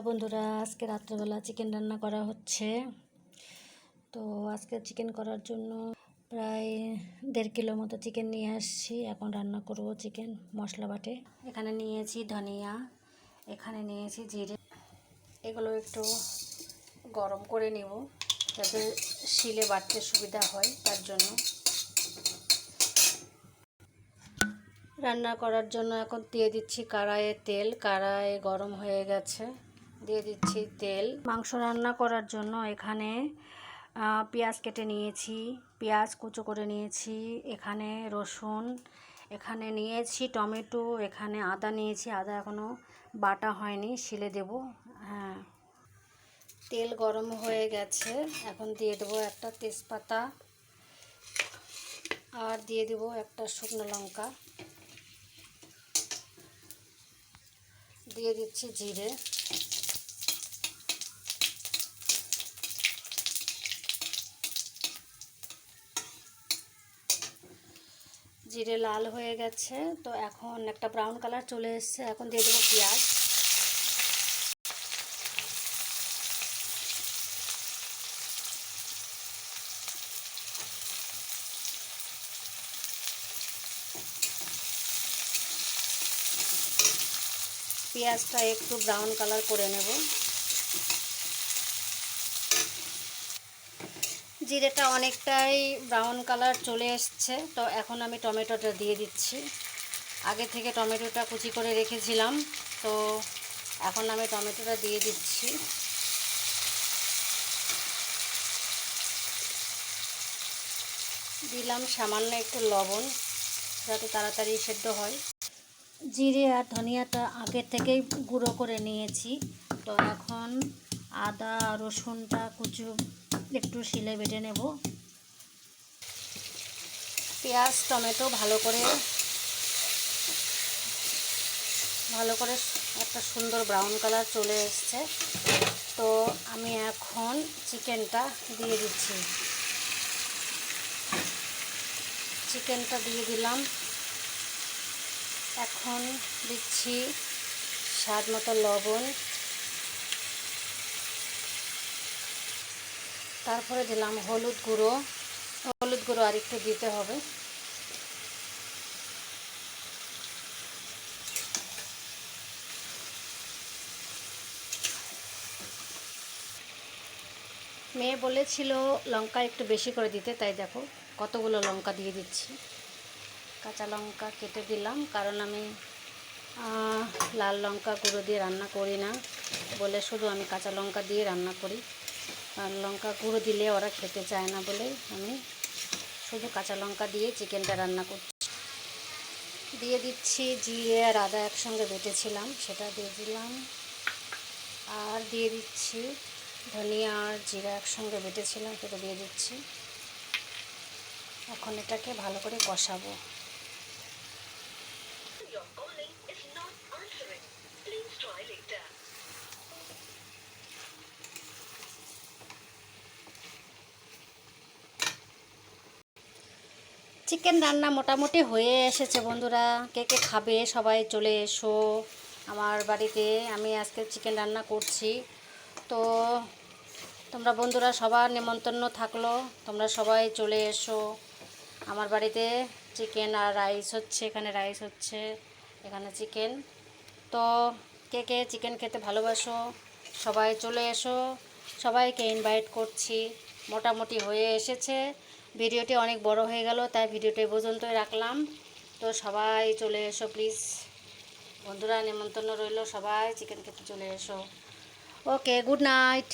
Hello বন্ধুরা, আজকে রাত্রেবেলা চিকেন রান্না করা হচ্ছে। তো আজকে চিকেন করার জন্য প্রায় 1.5 কিলো মতো চিকেন নিয়ে আসছি। এখন রান্না করব চিকেন মশলা বাটে। এখানে নিয়েছি ধনিয়া, এখানে নিয়েছি জিরে। এগুলো একটু গরম করে নেব যাতে শিলে বাটতে সুবিধা হয়, তার জন্য। রান্না করার জন্য এখন দিয়ে দিচ্ছি কড়াইয়ে তেল। কড়াই গরম হয়ে গেছে, দিয়ে দিচ্ছি তেল। মাংস রান্না করার জন্য এখানে পেঁয়াজ কেটে নিয়েছি, পেঁয়াজ কুচো করে নিয়েছি, এখানে রসুন, এখানে নিয়েছি টমেটো, এখানে আদা নিয়েছি। আদা এখনও বাটা হয়নি, শিলে দেব। হ্যাঁ, তেল গরম হয়ে গেছে, এখন দিয়ে দেবো একটা তেজপাতা, আর দিয়ে দেবো একটা শুকনো লঙ্কা, দিয়ে দিচ্ছি জিরে, জিরে লাল হয়ে গেছে। তো এখন একটা ব্রাউন কালার চলে এসছে, এখন দিয়ে দেবো পেঁয়াজ। পেঁয়াজটা একটু ব্রাউন কালার করে নেব। জিরেটা অনেকটাই ব্রাউন কালার চলে এসছে। তো এখন আমি টমেটোটা দিয়ে দিচ্ছি। আগে থেকে টমেটোটা কুচি করে রেখেছিলাম, তো এখন আমি টমেটোটা দিয়ে দিচ্ছি। দিলাম সামান্য একটু লবণ যাতে তাড়াতাড়ি সেদ্ধ হয়। জিরে আর ধনিয়াটা আগে থেকেই গুঁড়ো করে নিয়েছি। তো এখন আদা রসুনটা কুচো একটু শিলে বেটে নেব। পেঁয়াজ টমেটো ভালো করে একটা সুন্দর ব্রাউন কালার চলে এসছে। তো আমি এখন চিকেনটা দিয়ে দিচ্ছি। চিকেনটা দিয়ে দিলাম। এখন দিচ্ছি স্বাদ মতো লবণ, তারপরে দিলাম হলুদ গুঁড়ো। আর একটু দিতে হবে। মেয়ে বলেছিল লঙ্কা একটু বেশি করে দিতে, তাই দেখো কতগুলো লঙ্কা দিয়ে দিচ্ছি। কাঁচা লঙ্কা কেটে দিলাম, কারণ আমি লাল লঙ্কা গুঁড়ো দিয়ে রান্না করি না বলে শুধু আমি কাঁচা লঙ্কা দিয়ে রান্না করি। লাল লঙ্কা গুঁড়ো দিলে ওরা খেতে চায় না বলে আমি শুধু কাঁচা লঙ্কা দিয়ে চিকেনটা রান্না করছি। দিয়ে দিচ্ছি জিরে আর আদা একসঙ্গে বেটেছিলাম, সেটা দিয়ে দিলাম। আর দিয়ে দিচ্ছি ধনিয়া আর জিরা একসঙ্গে বেটেছিলাম, সেটা দিয়ে দিচ্ছি। এখন এটাকে ভালো করে কষাবো। চিকেন রান্না মোটামুটি হয়ে এসেছে বন্ধুরা। কে কে খাবে সবাই চলে এসো আমার বাড়িতে। আমি আজকে চিকেন রান্না করছি। তো তোমরা বন্ধুরা সবার নেমন্তন্ন থাকলো, তোমরা সবাই চলে এসো আমার বাড়িতে। চিকেন আর রাইস হচ্ছে, এখানে রাইস হচ্ছে, এখানে চিকেন। তো কে কে চিকেন খেতে ভালোবাসো সবাই চলে এসো, সবাইকে ইনভাইট করছি। মোটামুটি হয়ে এসেছে। ভিডিওটি অনেক বড় হয়ে গেল, তাই ভিডিওটি এই পর্যন্তই রাখলাম। তো সবাই চলে এসো প্লিজ বন্ধুরা, নেমন্তন্ন রইল, সবাই চিকেন খেতে চলে এসো। ওকে, গুড নাইট।